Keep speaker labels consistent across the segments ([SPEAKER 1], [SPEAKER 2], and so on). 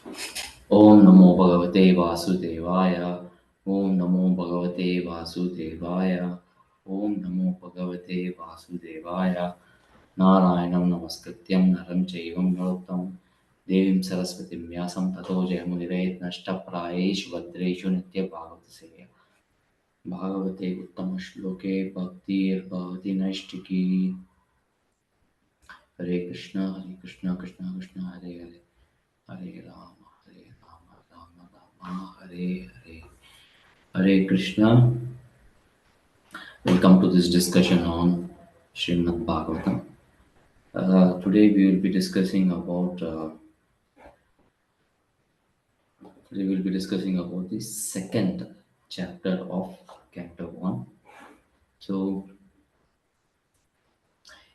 [SPEAKER 1] Om Namo Bhagavate Vasudevaya. Om Namo Bhagavate Vasudevaya. Om Namo Bhagavate Vasudevaya. Narayanam Namaskrityam Naram Chaivam Narottam Devim Saraswatim Vyasam Tato Jayamudirayet Nashtaprayeshu Bhadreshu Nitya Bhagavata Seya Bhagavate Uttama Shloke Bhaktir Bhavati Naishtiki Hare Krishna Krishna Krishna Hare Hare Hare Rama Rama Rama Hare Hare Hare Krishna. Welcome to this discussion on Srimad Bhagavatam. Today we will be discussing about the second chapter of Canto 1. So,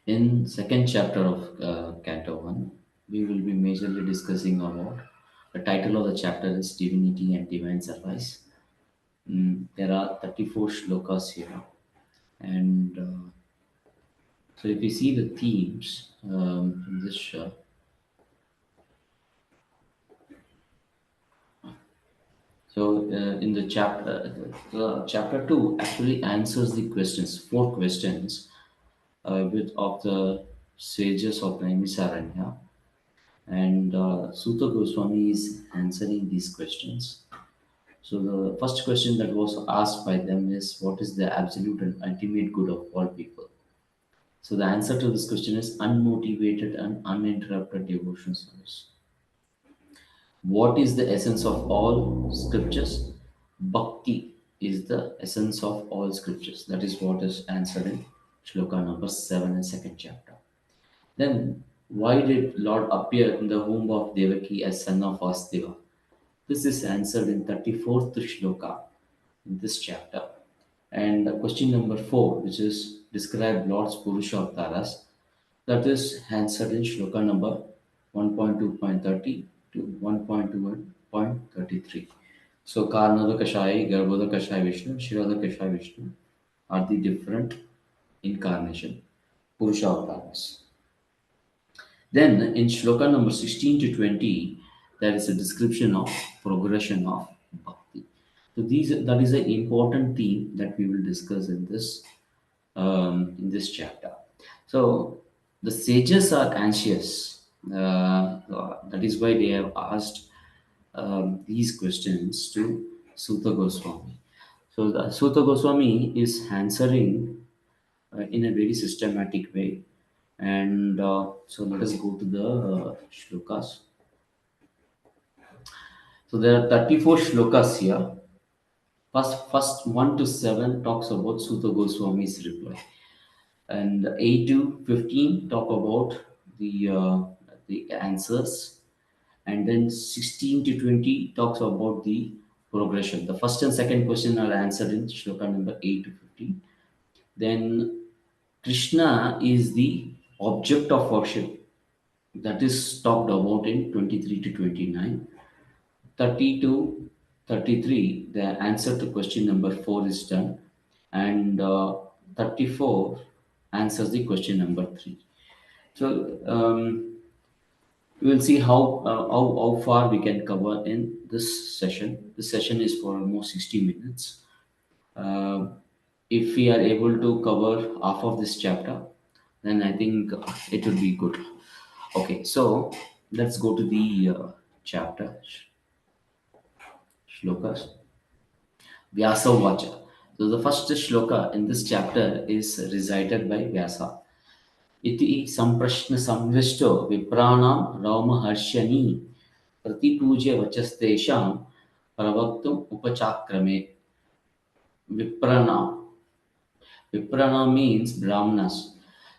[SPEAKER 1] in second chapter of Canto 1, we will be majorly discussing about the title of the chapter is Divinity and Divine Service. There are 34 shlokas here, and so if you see the themes in this in the chapter 2 actually answers the questions, four questions with of the sages of Naimisaranya, and Sutta Goswami is answering these questions. So the first question that was asked by them is, what is the absolute and ultimate good of all people? So the answer to this question is unmotivated and uninterrupted devotional service. What is the essence of all scriptures? Bhakti is the essence of all scriptures. That is what is answered in Shloka number 7 in second chapter. Then, why did Lord appear in the womb of Devaki as son of Vasudeva? This is answered in 34th Shloka in this chapter. And question number 4, which is describe Lord's Purusha Avtaras, that is answered in Shloka number 1.2.30 to 1.21.33. So Karnadakashai, Garbhodakashai Vishnu, Shirodakashai Vishnu are the different incarnation, Purusha Avtaras. Then in Shloka number 16 to 20, there is a description of progression of bhakti. So that is an important theme that we will discuss in this chapter. So the sages are anxious. That is why they have asked these questions to Sutta Goswami. So the Sutta Goswami is answering in a very systematic way. And so let us go to the shlokas. So there are 34 shlokas here. First 1 to 7 talks about Sutta Goswami's reply, and 8 to 15 talk about the answers, and then 16 to 20 talks about the progression. The first and second question are answered in shloka number 8 to 15. Then Krishna is the object of worship, that is talked about in 23 to 29. 30 to 33, the answer to question number 4 is done, and 34 answers the question number 3. So we will see how far we can cover in this session. This session is for almost 60 minutes. Uh, if we are able to cover half of this chapter, then I think it will be good. Okay, so let's go to the chapter shlokas. Vyasa Vacha. So the first shloka in this chapter is recited by Vyasa. Iti samprashna samvisto vipranam raumaharshani प्रतिपूज्य वचस्तेषां pravaktum upachakrame. Viprana. Viprana means Brahmanas.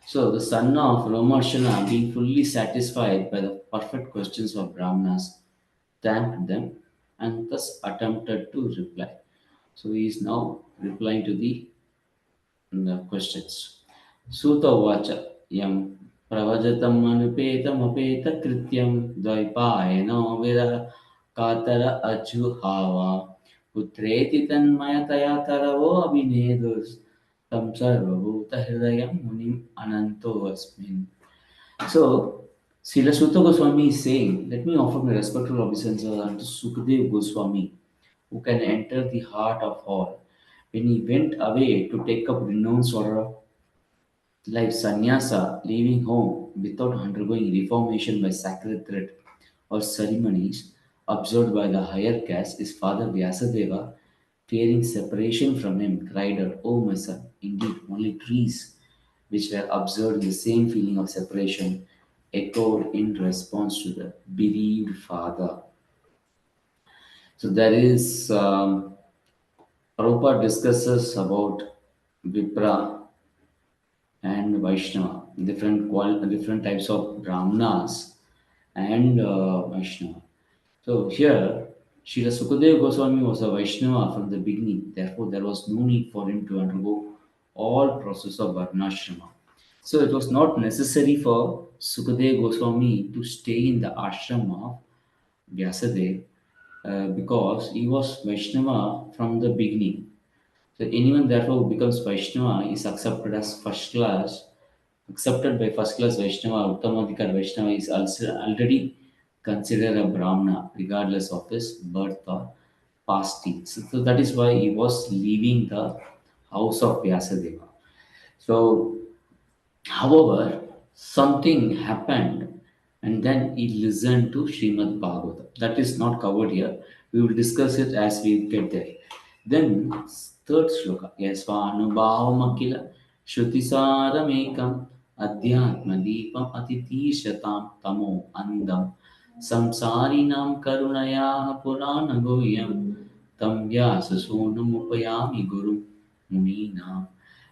[SPEAKER 1] So the son of Romarshana, being fully satisfied by the perfect questions of Brahmanas, thanked them and thus attempted to reply. So he is now replying to the questions. Suta Vacha Yam Pravajatam Anupetam Apeta Krityam Dvaipayano Vida Katara Ajuhava Putreti Tanmayataya Taravo Abhinedus Tam Sarvabhuta Hridayam Munim Ananto Asmin. So Srila Sutta Goswami is saying, let me offer my respectful obeisance unto Sukadev Goswami, who can enter the heart of all. When he went away to take up renounced order of life, sannyasa, leaving home without undergoing reformation by sacred thread or ceremonies observed by the higher caste, his father Vyasadeva, fearing separation from him, cried out, "O my son, indeed only trees which were observed in the same feeling of separation echoed in response to the bereaved father." So there is Prabhupada discusses about Vipra and Vaishnava, different types of Brahmanas and Vaishnava. So here, Srila Sukadeva Goswami was a Vaishnava from the beginning. Therefore, there was no need for him to undergo all process of Varnashrama. So it was not necessary for Sukadeva Goswami to stay in the ashram of Vyasadeva because he was Vaishnava from the beginning. So anyone therefore who becomes Vaishnava is accepted as first class, accepted by first class Vaishnava, Uttamadikar Vaishnava is also already considered a Brahmana regardless of his birth or past deeds. So that is why he was leaving the house of Vyasadeva. So however, something happened and then he listened to Srimad Bhagavatam. That is not covered here. We will discuss it as we get there. Then, third shloka. Yasvanubhavamakila Shrutisāramekam Adhyatmadīpam Atitīshatam Tamo Andam Samsārinam Karunayah Puranagoyam Tam Vyasasonamupayami Guru Munina.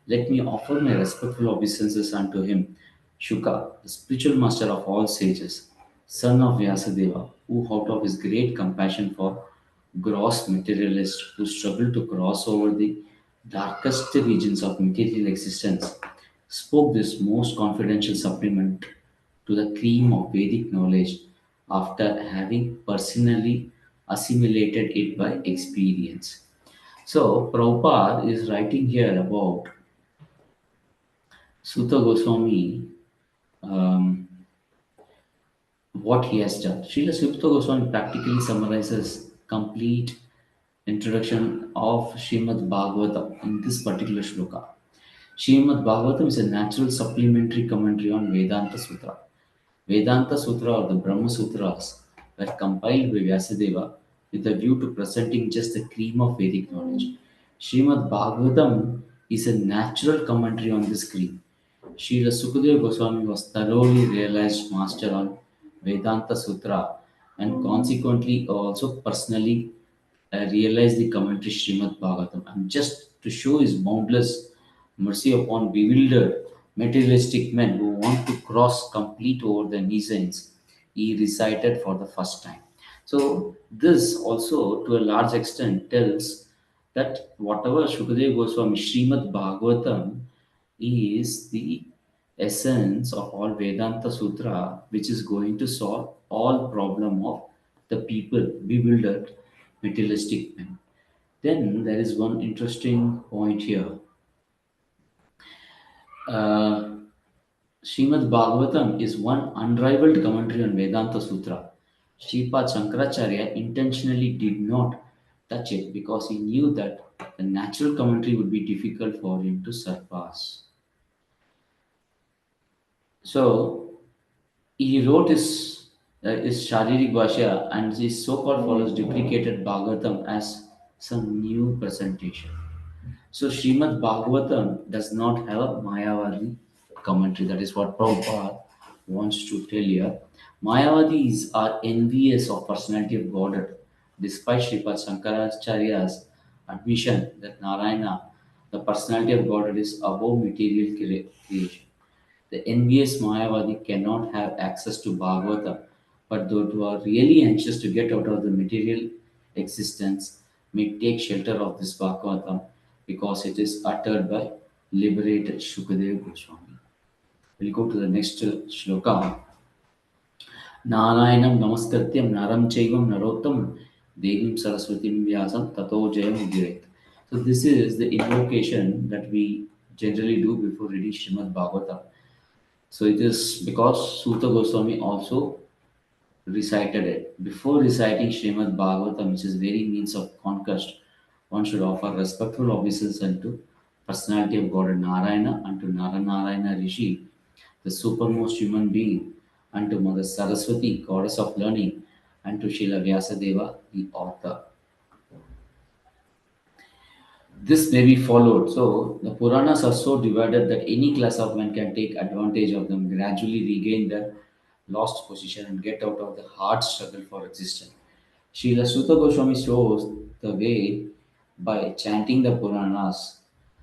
[SPEAKER 1] Let me offer my respectful obeisances unto him, Shuka, the spiritual master of all sages, son of Vyasadeva, who out of his great compassion for gross materialists who struggle to cross over the darkest regions of material existence, spoke this most confidential supplement to the cream of Vedic knowledge after having personally assimilated it by experience. So, Prabhupada is writing here about Sutta Goswami, um, what he has done. Srila Sutta Goswami practically summarizes complete introduction of Srimad Bhagavatam in this particular shloka. Srimad Bhagavatam is a natural supplementary commentary on Vedanta Sutra. Vedanta Sutra or the Brahma Sutras were compiled by Vyasadeva with a view to presenting just the cream of Vedic knowledge. Srimad Bhagavatam is a natural commentary on this cream. Srila Sukadeva Goswami was thoroughly realized master on Vedanta Sutra and consequently also personally realized the commentary Srimad Bhagavatam. And just to show his boundless mercy upon bewildered materialistic men who want to cross complete over the Nizains, he recited for the first time. So this also to a large extent tells that whatever Shukadeva Goswami Srimad Bhagavatam is the essence of all Vedanta Sutra, which is going to solve all problem of the people, bewildered, materialistic men. Then there is one interesting point here. Uh, Srimad Bhagavatam is one unrivaled commentary on Vedanta Sutra. Sripad Shankaracharya intentionally did not touch it because he knew that the natural commentary would be difficult for him to surpass. So he wrote his Sharirik Bhashya and his so-called followers duplicated Bhagavatam as some new presentation. So Srimad Bhagavatam does not have a Mayavadi commentary. That is what Prabhupada wants to tell you. Mayavadis are envious of personality of Godhead, despite Sripad Shankaracharya's admission that Narayana, the personality of Godhead, is above material creation. The envious Mayavadi cannot have access to Bhagavata, but those who are really anxious to get out of the material existence may take shelter of this Bhagavatam because it is uttered by liberated Shukadeva Goswami. We'll go to the next shloka. Narayanam namaskaryam naram chaivam narottam devim saraswatim vyasam tato jayam udiret. So this is the invocation that we generally do before reading Srimad Bhagavatam. So it is because Suta Goswami also recited it. Before reciting Srimad Bhagavatam, which is very means of conquest, one should offer respectful obeisance unto personality of God Narayana, unto Naranarayana Rishi, the supermost human being, unto Mother Saraswati, goddess of learning, and to Srila Vyasadeva, the author. This may be followed. So the Puranas are so divided that any class of men can take advantage of them, gradually regain their lost position, and get out of the hard struggle for existence. Srila Sutta Goswami shows the way by chanting the Puranas.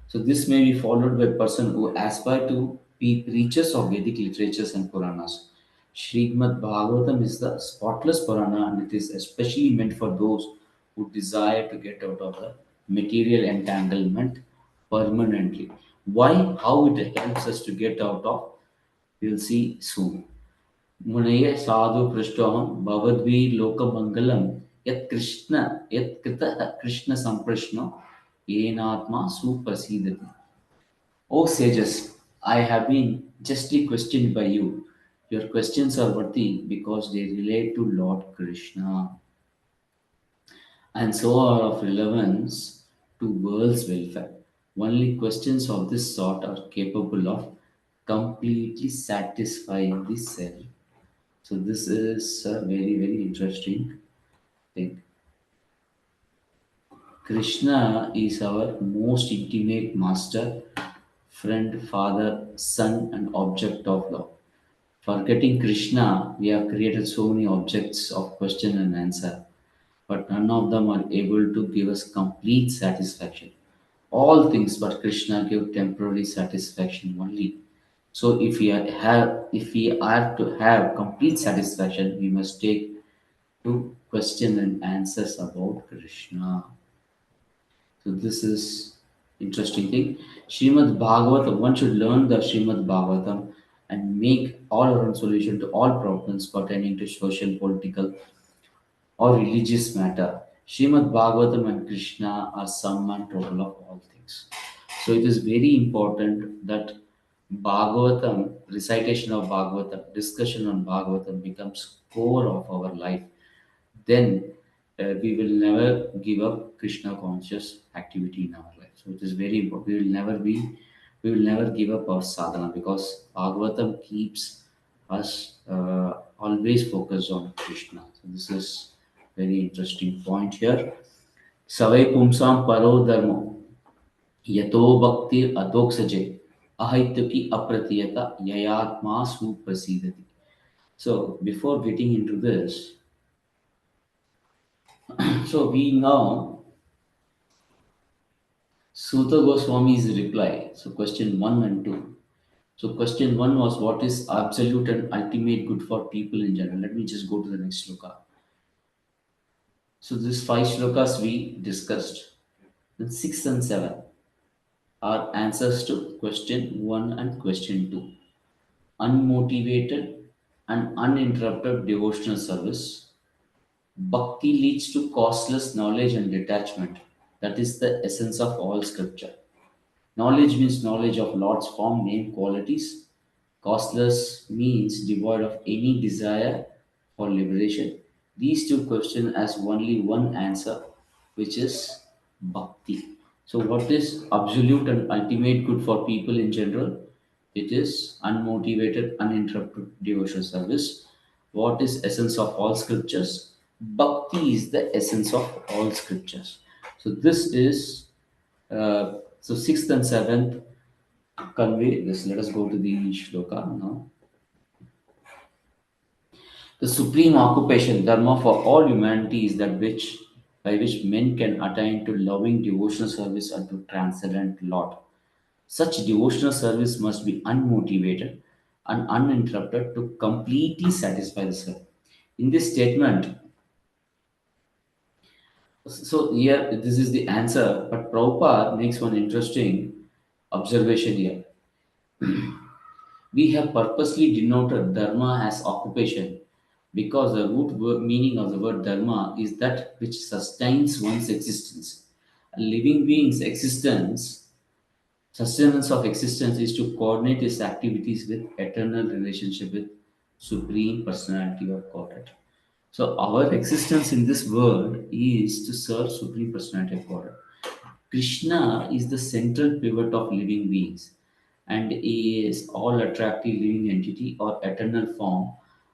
[SPEAKER 1] So this may be followed by a person who aspire to be preachers of Vedic literatures and Puranas. Srimad Bhagavatam is the spotless Purana and it is especially meant for those who desire to get out of the material entanglement permanently. Why? How it helps us to get out of? We'll see soon. मुनय साधु पृष्ठोहम भवद्भिः लोकमङ्गलं यत्कृतः Krishna संप्रश्नो येनात्मा सुप्रसीदति. O sages, I have been justly questioned by you. Your questions are worthy because they relate to Lord Krishna and so are of relevance to world's welfare. Only questions of this sort are capable of completely satisfying the self. So this is a very very interesting thing. Krishna is our most intimate master, friend, father, son, and object of love. Forgetting Krishna, we have created so many objects of question and answer, but none of them are able to give us complete satisfaction. All things but Krishna give temporary satisfaction only. So if we are to have complete satisfaction, we must take to question and answers about Krishna. So this is interesting thing. Srimad Bhagavatam, one should learn the Srimad Bhagavatam and make all around solution to all problems pertaining to social, political, or religious matter. Srimad Bhagavatam and Krishna are sum and total of all things. So it is very important that Bhagavatam, recitation of Bhagavatam, discussion on Bhagavatam becomes core of our life. Then we will never give up Krishna conscious activity in our life. So it is very important. We will never give up our sadhana because Bhagavatam keeps us always focused on Krishna. So this is very interesting point here. Savai pumsam paro dharmo yato bhaktir adoksaje ahaitaki apratiyata yayatma suprasidati. So before getting into this, so we know Sutta Goswami's reply. So question 1 and 2. So question 1 was what is absolute and ultimate good for people in general. Let me just go to the next sloka. So these 5 slokas we discussed. Then 6 and 7 are answers to question 1 and question 2. Unmotivated and uninterrupted devotional service. Bhakti leads to costless knowledge and detachment. That is the essence of all scripture. Knowledge means knowledge of Lord's form, name, qualities. Costless means devoid of any desire for liberation. These two questions has only one answer, which is bhakti. So, what is absolute and ultimate good for people in general? It is unmotivated, uninterrupted devotional service. What is essence of all scriptures? Bhakti is the essence of all scriptures. So, this is so sixth and seventh convey this. Let us go to the shloka now. The supreme occupation, dharma for all humanity, is that which by which men can attain to loving devotional service unto transcendent Lord. Such devotional service must be unmotivated and uninterrupted to completely satisfy the self. In this statement, so here this is the answer, but Prabhupada makes one interesting observation here. We have purposely denoted dharma as occupation because the meaning of the word dharma is that which sustains one's existence. A living being's existence Sustenance of existence is to coordinate his activities with eternal relationship with Supreme Personality of Godhead. So our existence in this world is to serve Supreme Personality of Godhead. Krishna is the central pivot of living beings and is all attractive living entity or eternal form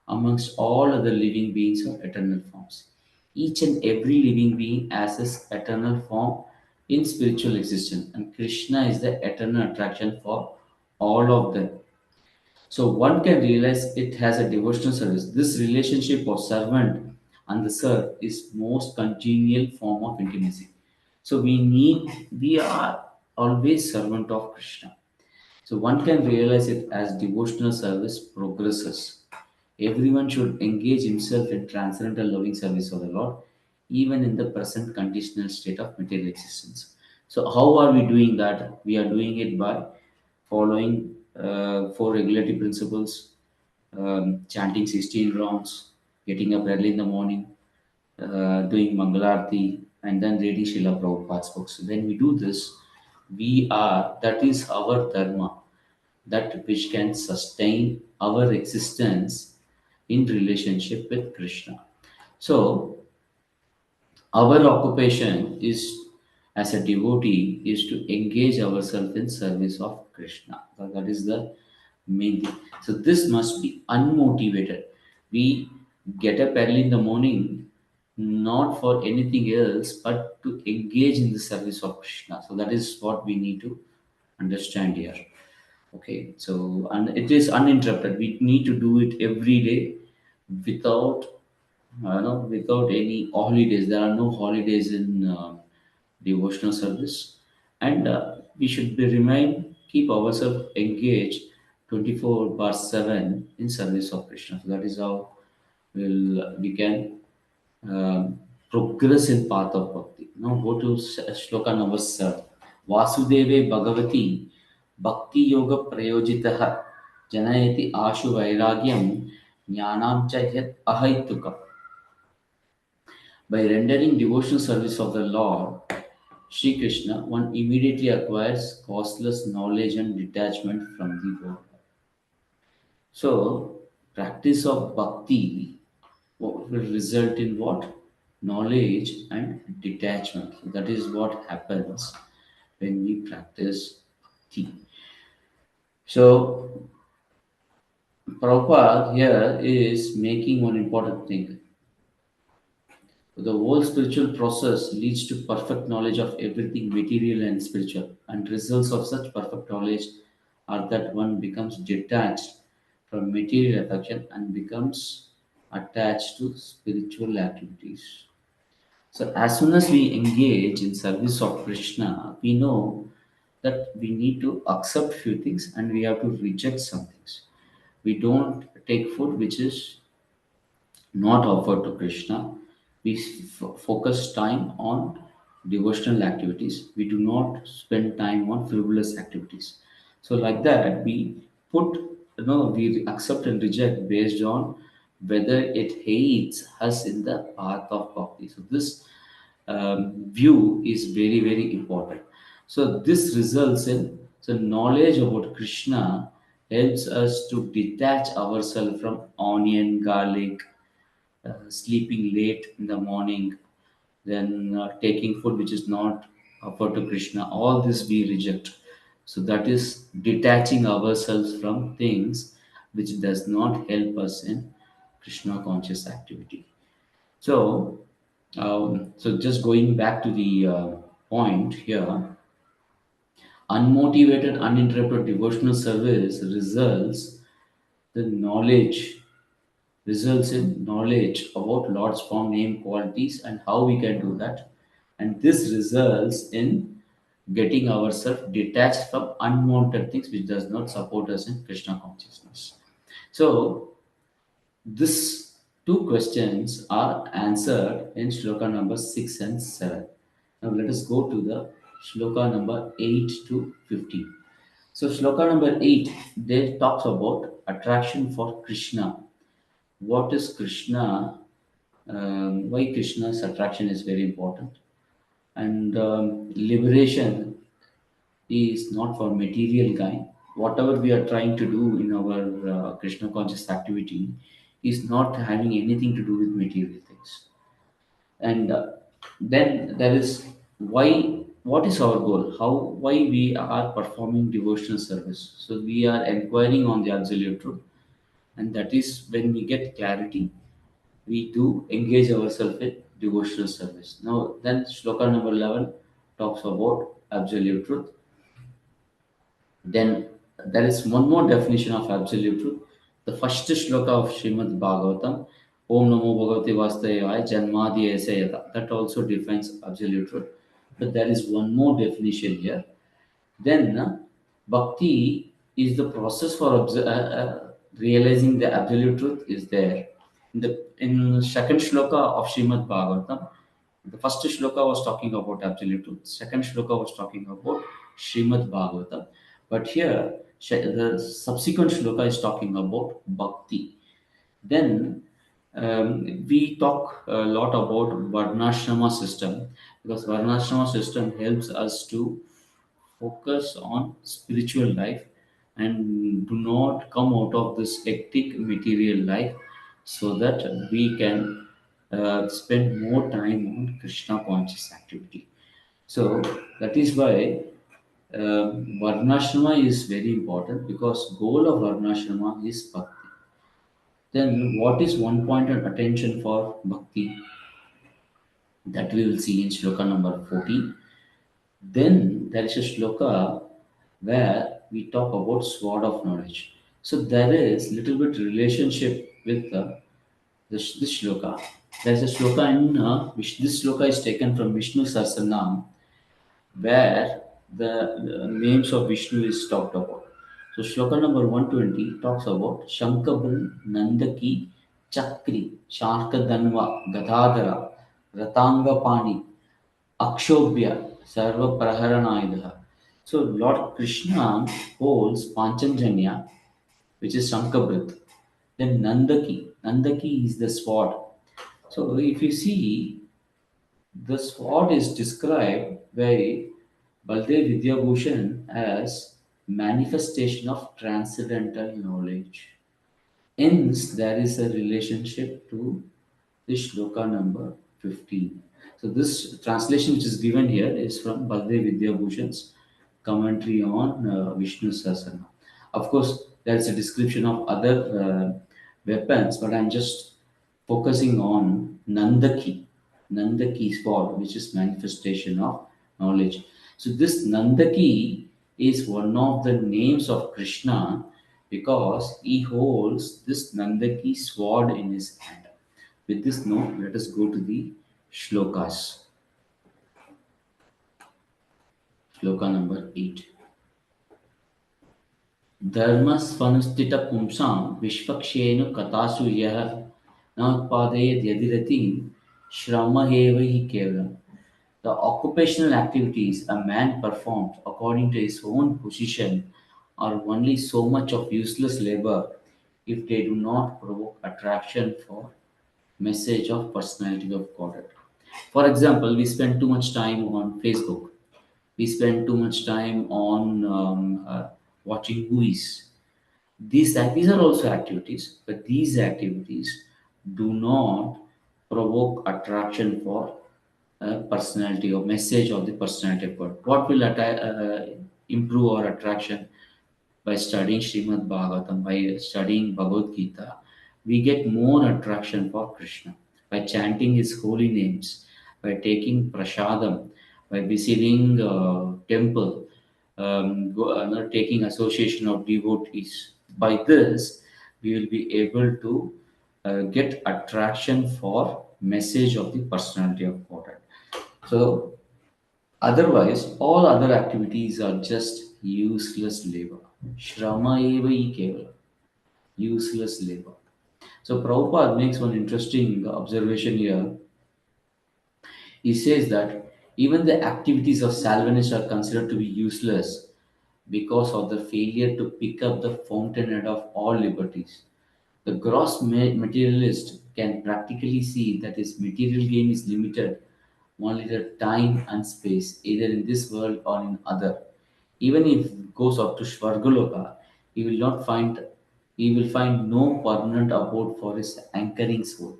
[SPEAKER 1] amongst all other living beings or eternal forms. Each and every living being has its eternal form in spiritual existence, and Krishna is the eternal attraction for all of them. So one can realize it has a devotional service. This relationship of servant and the served is most congenial form of intimacy. So we are always servant of Krishna. So one can realize it as devotional service progresses. Everyone should engage himself in transcendental loving service of the Lord, even in the present conditional state of material existence. So how are we doing that? We are doing it by following four regulatory principles, chanting 16 rounds, getting up early in the morning, doing Mangalarti, and then reading Srila Prabhupada's books. When we do this, that is our Dharma, that which can sustain our existence in relationship with Krishna. So, our occupation is as a devotee is to engage ourselves in service of Krishna. So that is the main thing. So this must be unmotivated. We get up early in the morning not for anything else but to engage in the service of Krishna. So that is what we need to understand here. Okay, so and it is uninterrupted. We need to do it every day without without any holidays. There are no holidays in devotional service, and we should be remain keep ourselves engaged 24 bar 7 in service of Krishna. So that is how we can progress in path of bhakti. Now go to shloka number 7. Vasudeve Bhagavati Bhakti Yoga Prayojitah Janayati Ashu Vairagyam Jnanam cha yat ahaitukam. By rendering devotional service of the Lord, Sri Krishna, one immediately acquires causeless knowledge and detachment from the world. So, practice of bhakti will result in what? Knowledge and detachment. So that is what happens when we practice bhakti. So, Prabhupada here is making one important thing. The whole spiritual process leads to perfect knowledge of everything material and spiritual, and results of such perfect knowledge are that one becomes detached from material affection and becomes attached to spiritual activities. So, as soon as we engage in service of Krishna, we know that we need to accept few things and we have to reject some things. We don't take food which is not offered to Krishna. We focus time on devotional activities. We do not spend time on frivolous activities. So, like that, we accept and reject based on whether it aids us in the path of bhakti. So, this view is very, very important. So, this results in knowledge about Krishna helps us to detach ourselves from onion, garlic, sleeping late in the morning, then taking food which is not offered to Krishna, all this we reject. So that is detaching ourselves from things which does not help us in Krishna conscious activity. So, so just going back to the point here, unmotivated, uninterrupted devotional service the knowledge results in knowledge about Lord's form, name, qualities, and how we can do that. And this results in getting ourselves detached from unwanted things which does not support us in Krishna consciousness. So, this two questions are answered in shloka number 6 and 7. Now, let us go to the shloka number 8 to 15. So, shloka number 8, there talks about attraction for Krishna. What is Krishna? Why Krishna's attraction is very important, and liberation. is not for material gain. Whatever we are trying to do in our Krishna conscious activity is not having anything to do with material things. And then there is why. What is our goal? How? Why we are performing devotional service? So we are inquiring on the absolute truth, and that is when we get clarity, we do engage ourselves in devotional service. Now, then shloka number 11 talks about absolute truth. Then there is one more definition of absolute truth. The first shloka of Srimad Bhagavatam, Om Namo Bhagavate Vasudevaya Janmadi Esayata, that also defines absolute truth. But there is one more definition here. Then bhakti is the process for realizing the absolute truth is there. In second shloka of Srimad Bhagavatam, the first shloka was talking about absolute truth. Second shloka was talking about Srimad Bhagavatam. But here, the subsequent shloka is talking about bhakti. Then we talk a lot about Varnashrama system because Varnashrama system helps us to focus on spiritual life and do not come out of this hectic material life so that we can spend more time on Krishna conscious activity. So that is why Varnashrama is very important because goal of Varnashrama is bhakti. Then what is one point of attention for bhakti that we will see in shloka number 14. Then there is a shloka where we talk about sword of knowledge. So there is little bit relationship with this shloka. There is a shloka in which this shloka is taken from Vishnu Sahasranam where the names of Vishnu is talked about. So shloka number 120 talks about Shankabran, Nandaki, Chakri, Sharkadanva, Gadadhara, Ratangapani, Akshobhya, Sarva Praharanayudha. So Lord Krishna holds Panchanjanya, which is Shankabrit. Then Nandaki. Nandaki is the sword. So if you see, the sword is described by Baldev Vidyabhushan as manifestation of transcendental knowledge. Hence, there is a relationship to the shloka number 15. So, this translation which is given here is from Baldev Vidyabhushan's commentary on Vishnu Sahasranam. Of course, there is a description of other weapons, but I'm just focusing on Nandaki, Nandaki sword, which is manifestation of knowledge. So, this Nandaki is one of the names of Krishna because he holds this Nandaki sword in his hand. With this note, let us go to the shlokas. Shloka number 8. Dharma svanustita pumsam vishvakshenu katasu yah nautpadayat yadirati shrama hi kevalam. The occupational activities a man performs according to his own position are only so much of useless labor if they do not provoke attraction for message of personality of God. For example, we spend too much time on Facebook. We spend too much time on watching movies. These are also activities, but these activities do not provoke attraction for personality or message of the personality of God. What will improve our attraction? By studying Srimad Bhagavatam, by studying Bhagavad Gita, we get more attraction for Krishna. By chanting his holy names, by taking prasadam, by visiting temple, taking association of devotees. By this, we will be able to get attraction for message of the personality of God. So otherwise, all other activities are just useless labor. Shrama eva hi kevala. Useless labor. So Prabhupada makes one interesting observation here. He says that even the activities of Salvanists are considered to be useless because of the failure to pick up the fountainhead of all liberties. The gross materialist can practically see that his material gain is limited only to time and space, either in this world or in other. Even if it goes up to Shvargaloka, he will not find he will find no permanent abode for his anchoring soul.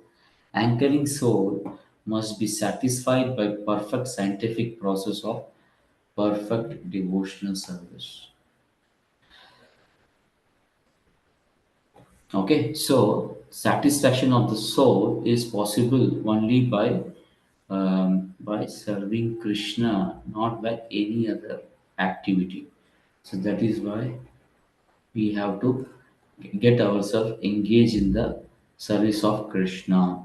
[SPEAKER 1] Anchoring soul must be satisfied by perfect scientific process of perfect devotional service. Okay, so satisfaction of the soul is possible only by serving Krishna, not by any other activity. So that is why we have to get ourselves engaged in the service of Krishna.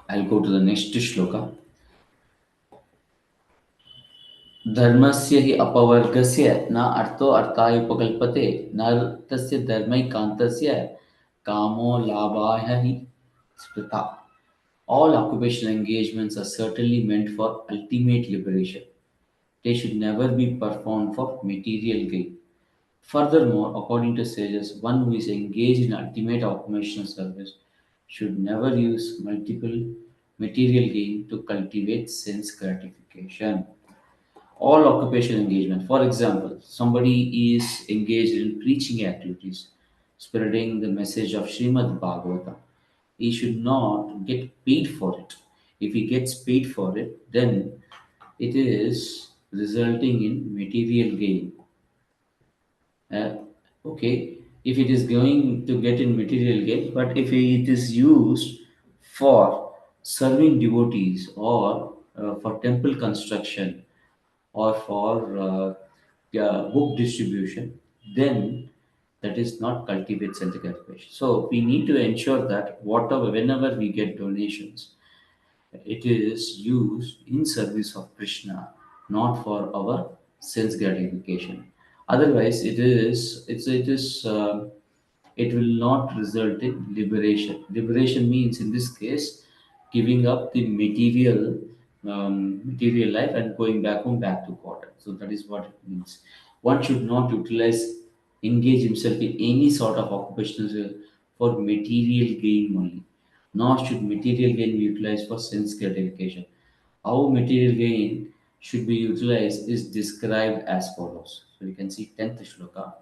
[SPEAKER 1] I'll go to the next shloka. धर्मस्य हि अपवर्गस्य न अर्थो अर्थाय उपकल्पते न तस्य धर्मैकान्तस्य कामो लाभाय हि स्मृता. All occupational engagements are certainly meant for ultimate liberation. They should never be performed for material gain. Furthermore, according to sages, one who is engaged in ultimate occupational service should never use multiple material gain to cultivate sense gratification. All occupational engagement. For example, somebody is engaged in preaching activities, spreading the message of Srimad Bhagavatam. He should not get paid for it. If he gets paid for it, then it is resulting in material gain. Uh, okay, if it is going to get in material gain, but if it is used for serving devotees or for temple construction or for book distribution, then that is not cultivate sense gratification. So we need to ensure that whatever, whenever we get donations, it is used in service of Krishna, not for our sense gratification. Otherwise, it will not result in liberation. Liberation means, in this case, giving up the material life and going back home, back to God. So that is what it means. One should not engage himself in any sort of occupational for material gain only, nor should material gain be utilized for sense gratification. How material gain should be utilized is described as follows. So you can see 10th shloka.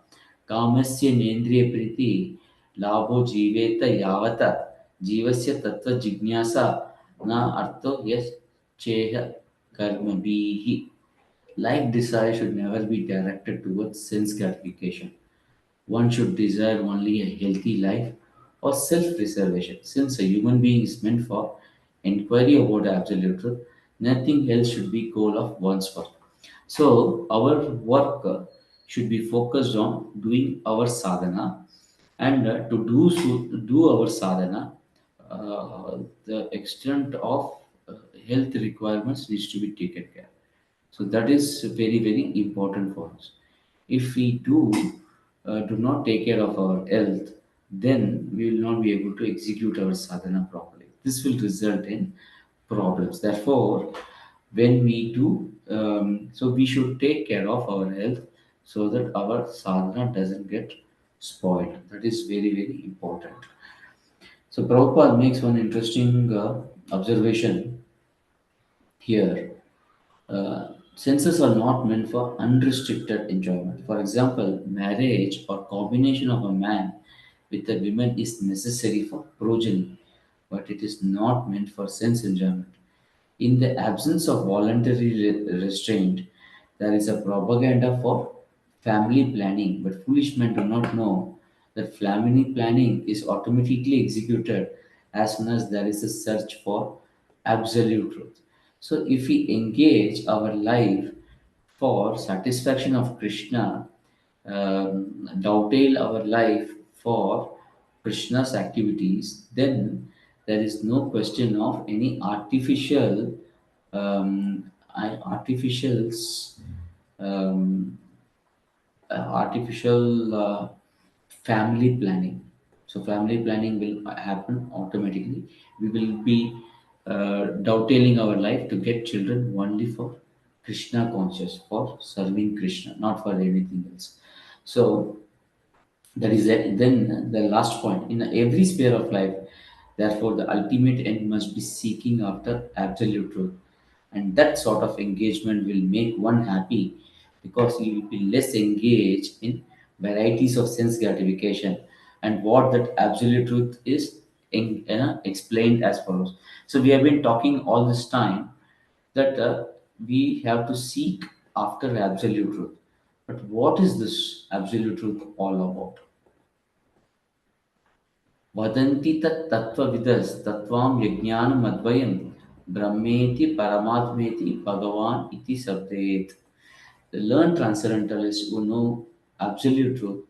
[SPEAKER 1] Kamasya nendriya priti labho jiveta yavata jivasya tattva jignasa na artho yes cheha karma bihi. Like desire should never be directed towards sense gratification. One should desire only a healthy life or self preservation. Since a human being is meant for inquiry about absolute truth, nothing else should be goal of one's work. So our work should be focused on doing our sadhana, and to do our sadhana, the extent of health requirements needs to be taken care. So that is very, very important for us. If we do not take care of our health, then we will not be able to execute our sadhana properly. This will result in problems. Therefore, when we do, so we should take care of our health so that our sadhana doesn't get spoiled. That is very, very important. So Prabhupada makes one interesting observation here. Senses are not meant for unrestricted enjoyment. For example, marriage or combination of a man with a woman is necessary for progeny, but it is not meant for sense enjoyment. In the absence of voluntary restraint, there is a propaganda for family planning, but foolish men do not know that family planning is automatically executed as soon as there is a search for absolute truth. So, if we engage our life for satisfaction of Krishna, dovetail our life for Krishna's activities, then there is no question of any artificials, um, artificial family planning. So family planning will happen automatically. We will be dovetailing our life to get children only for Krishna conscious, for serving Krishna, not for anything else. So that is it. Then the last point, in every sphere of life, therefore the ultimate end must be seeking after absolute truth. And that sort of engagement will make one happy because he will be less engaged in varieties of sense gratification. And what that absolute truth is explained as follows. So we have been talking all this time that we have to seek after absolute truth. But what is this absolute truth all about? वदन्ति तत् तत्त्वविदस् तत्त्वां यज्ञानमद्वयं ब्रह्मेति परमात्मेति भगवान इति शब्देत. The learned transcendentalists who know absolute truth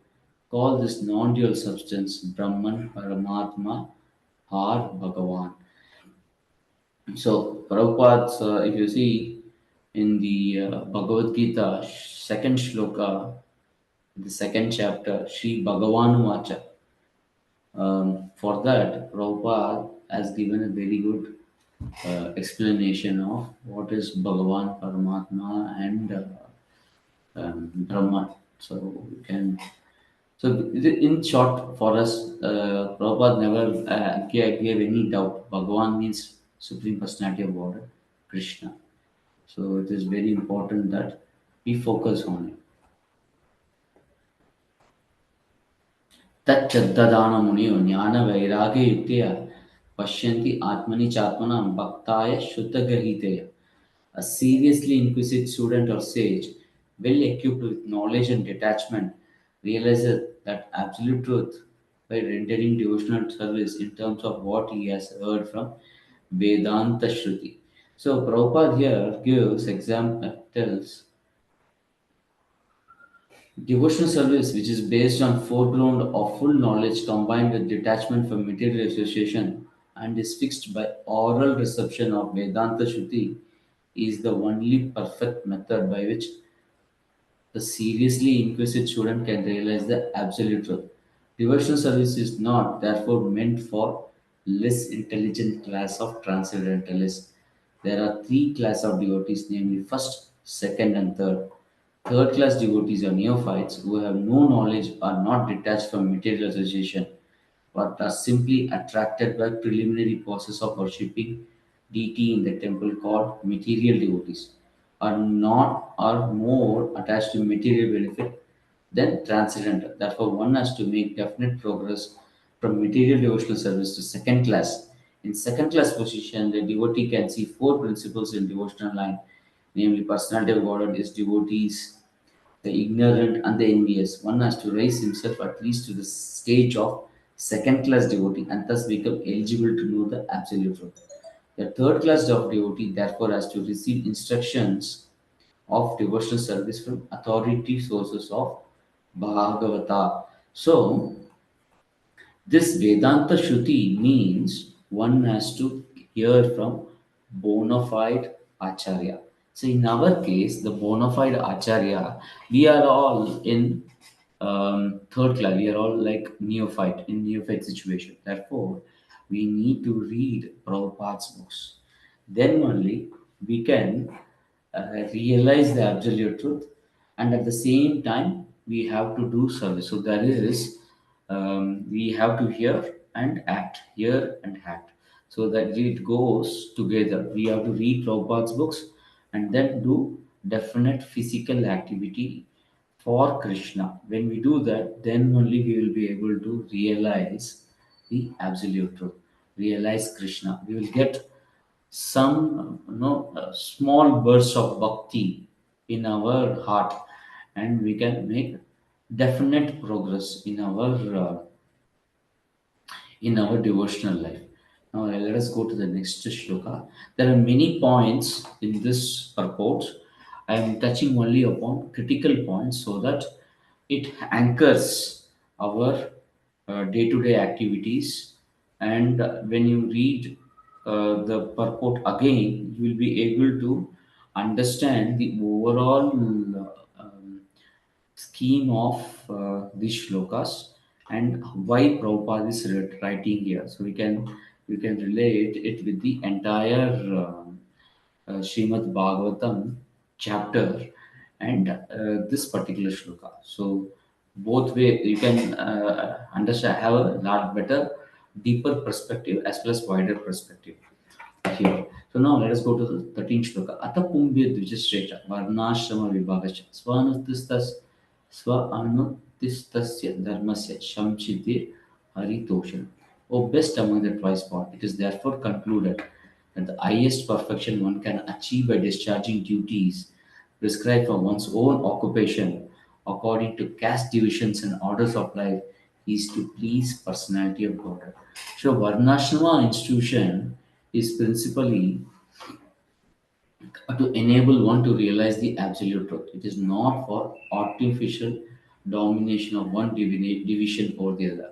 [SPEAKER 1] call this non-dual substance Brahman, Paramatma, or Bhagavan. So Prabhupada, if you see in the Bhagavad Gita, second shloka, the second chapter, Sri Bhagavanu Vacha. For that, Prabhupada has given a very good explanation of what is Bhagavan, Paramatma, and Brahman. So we can. So in short, for us, Prabhupada never gave any doubt. Bhagavan means Supreme Personality of Godhead, Krishna. So it is very important that we focus on it. तच्चद्ददानमुनियो ज्ञानवैराग्ययुक्तया पश्यन्ति आत्मनि चात्मनां भक्ताय शुद्धग्रहीतया. A seriously inquisitive student or sage, well equipped with knowledge and detachment, realizes that absolute truth by rendering devotional service in terms of what he has heard from Vedanta Shruti. So Prabhupada here gives example, tells devotional service, which is based on foreground of full knowledge combined with detachment from material association and is fixed by oral reception of Vedanta Shruti, is the only perfect method by which the seriously inquisitive student can realize the absolute truth. Devotional service is not, therefore, meant for less intelligent class of transcendentalists. There are three classes of devotees, namely first, second, and third. Third class devotees are neophytes who have no knowledge, are not detached from material association, but are simply attracted by preliminary process of worshipping deity in the temple called material devotees, are not are more attached to material benefit than transcendental. Therefore, one has to make definite progress from material devotional service to second class. In second class position, the devotee can see four principles in devotional line, namely personality of Godhead is devotees, the ignorant and the envious. One has to raise himself at least to the stage of second class devotee and thus become eligible to know the absolute truth. The third class of devotee therefore has to receive instructions of devotional service from authoritative sources of Bhagavata. So, this Vedanta Shruti means one has to hear from bona fide Acharya. So, in our case, the bona fide Acharya, we are all in third class, we are all like neophyte, in neophyte situation. Therefore, we need to read Prabhupada's books. Then only we can realize the absolute truth, and at the same time we have to do service. So there is we have to hear and act, so that it goes together. We have to read Prabhupada's books and then do definite physical activity for Krishna. When we do that, then only we will be able to realize the absolute truth, realize Krishna. We will get some small bursts of bhakti in our heart, and we can make definite progress in our devotional life. Now let us go to the next shloka. There are many points in this purport. I am touching only upon critical points so that it anchors our day-to-day activities. And when you read the purport again, you will be able to understand the overall scheme of these shlokas and why Prabhupada is writing here. So we can relate it with the entire Srimad Bhagavatam chapter and this particular shloka. So both way you can understand, have a lot better, deeper perspective as well as wider perspective. here. So now let us go to the 13th shloka. Ata pumbya dvijashreta varnashrama vibhagacha sva anutistasya dharmasya shamchidir haritoshan. O best among the twice born, it is therefore concluded that the highest perfection one can achieve by discharging duties prescribed for one's own occupation according to caste divisions and orders of life is to please personality of God. So Varnashrama institution is principally to enable one to realize the absolute truth. It is not for artificial domination of one division over the other.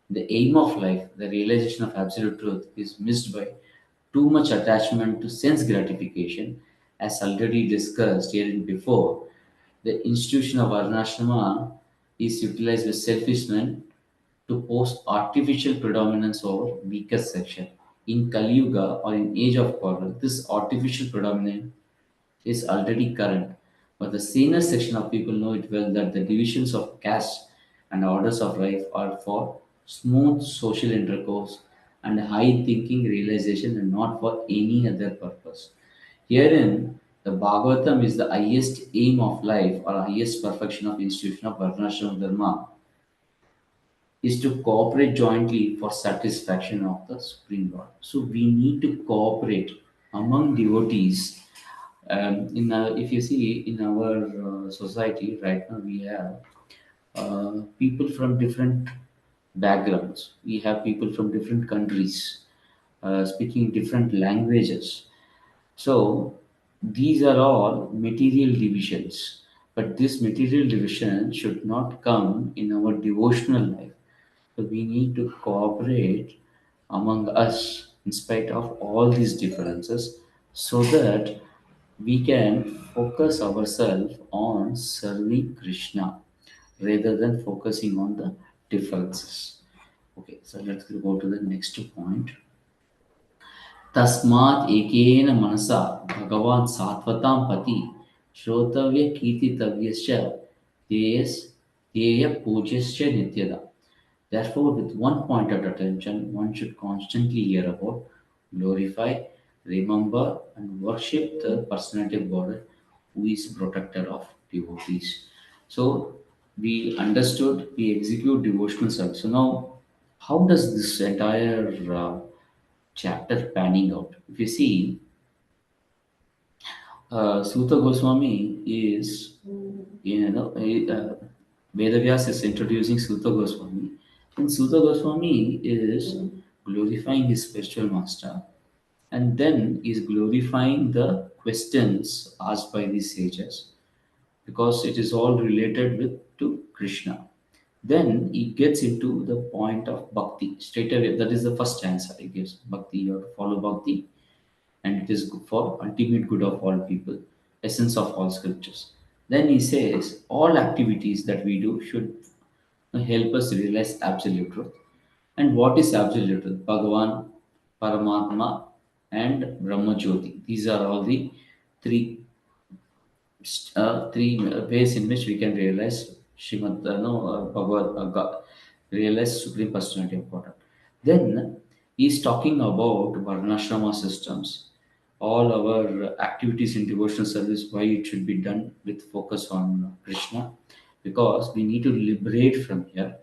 [SPEAKER 1] The aim of life, the realization of absolute truth, is missed by too much attachment to sense gratification, as already discussed here and before. The institution of Varnashrama is utilized with selfish men to post artificial predominance over weaker section. In Kali Yuga or in Age of Quarrel, this artificial predominance is already current, but the senior section of people know it well that the divisions of caste and orders of life are for smooth social intercourse and high thinking realization and not for any other purpose. Herein, the Bhagavatam is the highest aim of life or highest perfection of institution of Varnashram Dharma is to cooperate jointly for satisfaction of the Supreme Lord. So we need to cooperate among devotees. If you see in our society right now, we have people from different backgrounds. We have people from different countries speaking different languages. So these are all material divisions. But this material division should not come in our devotional life. So we need to cooperate among us in spite of all these differences so that we can focus ourselves on serving Krishna rather than focusing on the differences. Okay, so let's go to the next point. तस्मात् एकेन मनसा भगवान् सात्वतां पति श्रोतव्य कीर्तितव्यश्च ध्येय पूज्यश्च नित्यदा. Therefore, with one point of attention, one should constantly hear about, glorify, remember, and worship the personality of God who is protector of devotees. So, we understood, we execute devotional service. So, now, how does this entire chapter panning out? If you see, Suta Goswami is, Vedavyas is introducing Suta Goswami, and Suta Goswami is glorifying his spiritual master, and then is glorifying the questions asked by the sages, because it is all related with to Krishna. Then he gets into the point of bhakti straight away. That is the first answer he gives. Bhakti, you have to follow bhakti, and it is for ultimate good of all people, essence of all scriptures. Then he says all activities that we do should help us realize absolute truth. And what is absolute truth? Bhagavan, Paramatma, and Brahma Jyoti. These are all the three three ways in which we can realize Srimad, Bhagavad, realize Supreme Personality of God. Then he is talking about Varnashrama systems, all our activities in devotional service, why it should be done with focus on Krishna, because we need to liberate from here.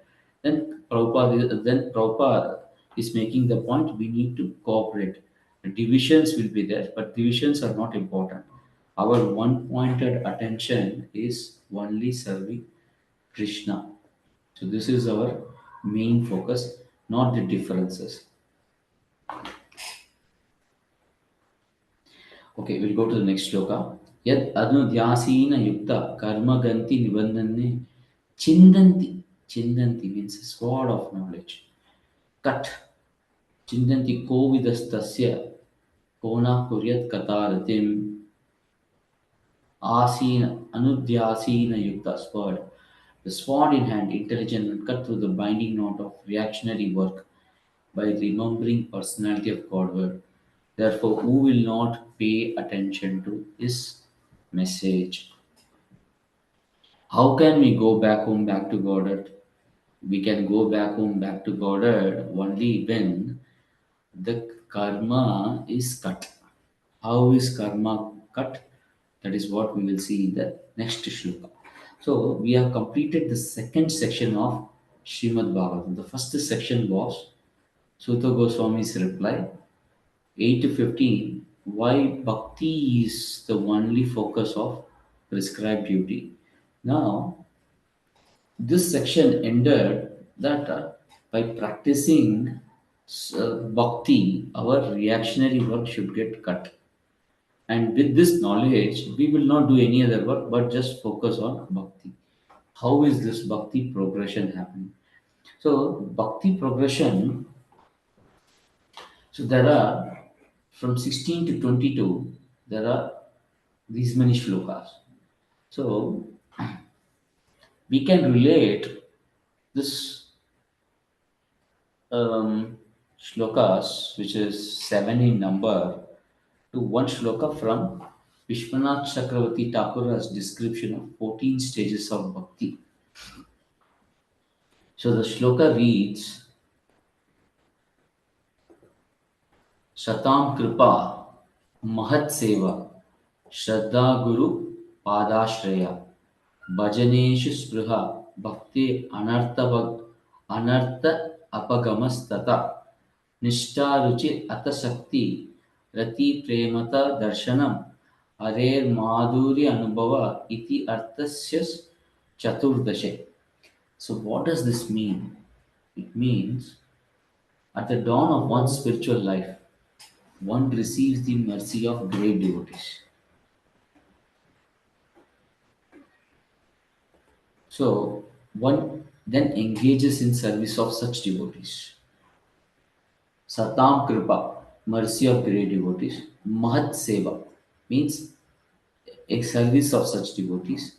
[SPEAKER 1] Then Prabhupada is making the point we need to cooperate. Divisions will be there, but divisions are not important. Our one pointed attention is only serving Krishna. So this is our main focus, not the differences. Okay, we'll go to the next shloka. Yad anudyasina yukta karma ganti nibandhane chindanti. Chindanti means sword of knowledge. Cut. Chindanti kovidastasya kona kuryat kataratim asina anudyasina yukta sword. The sword in hand, intelligent and cut through the binding knot of reactionary work by remembering personality of Godward. Therefore, who will not pay attention to his message? How can we go back home, back to Godward? We can go back home, back to Godward only when the karma is cut. How is karma cut? That is what we will see in the next shloka. So we have completed the second section of Srimad Bhagavatam. The first section was Sutta Goswami's reply. 8 to 15. Why bhakti is the only focus of prescribed duty. Now, this section ended that by practicing bhakti, our reactionary work should get cut. And with this knowledge, we will not do any other work but just focus on bhakti. How is this bhakti progression happening? So, bhakti progression, so there are from 16 to 22, there are these many shlokas. So, we can relate this shlokas, which is seven in number, to one shloka from Vishwanath Chakravarti Thakur's description of 14 stages of bhakti. So the shloka reads Shatam Kripa Mahat Seva Shraddha Guru Padashraya Bhajaneshu Spruha Bhakti Anartha Apagamastata Nishtaruchi Atasakti Rati Premata Darshanam Arer Madhuri Anubhava Iti Arthasya Chaturdashe. So what does this mean? It means at the dawn of one's spiritual life, one receives the mercy of great devotees. So one then engages in service of such devotees. Satam Kripa, mercy of great devotees. Mahat Seva means a service of such devotees.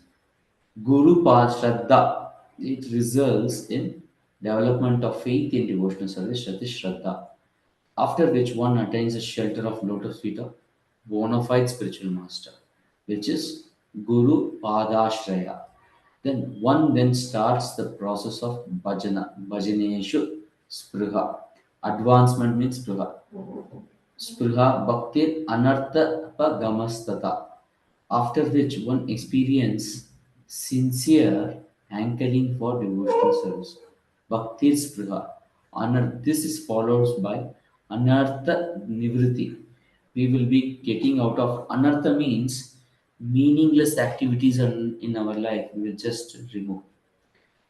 [SPEAKER 1] Guru Pad Shraddha, it results in development of faith in devotional service, that is Shraddha, after which one attains the shelter of lotus feet of bona fide spiritual master, which is Guru Padashraya. Then one then starts the process of bhajaneshu spruha. Advancement means spruha. Spruha bhaktir anartha pagamastata, after which one experience sincere hankering for devotional service. Bhaktir spruha. This is followed by anartha nivriti. We will be getting out of anartha means meaningless activities in our life. We will just remove.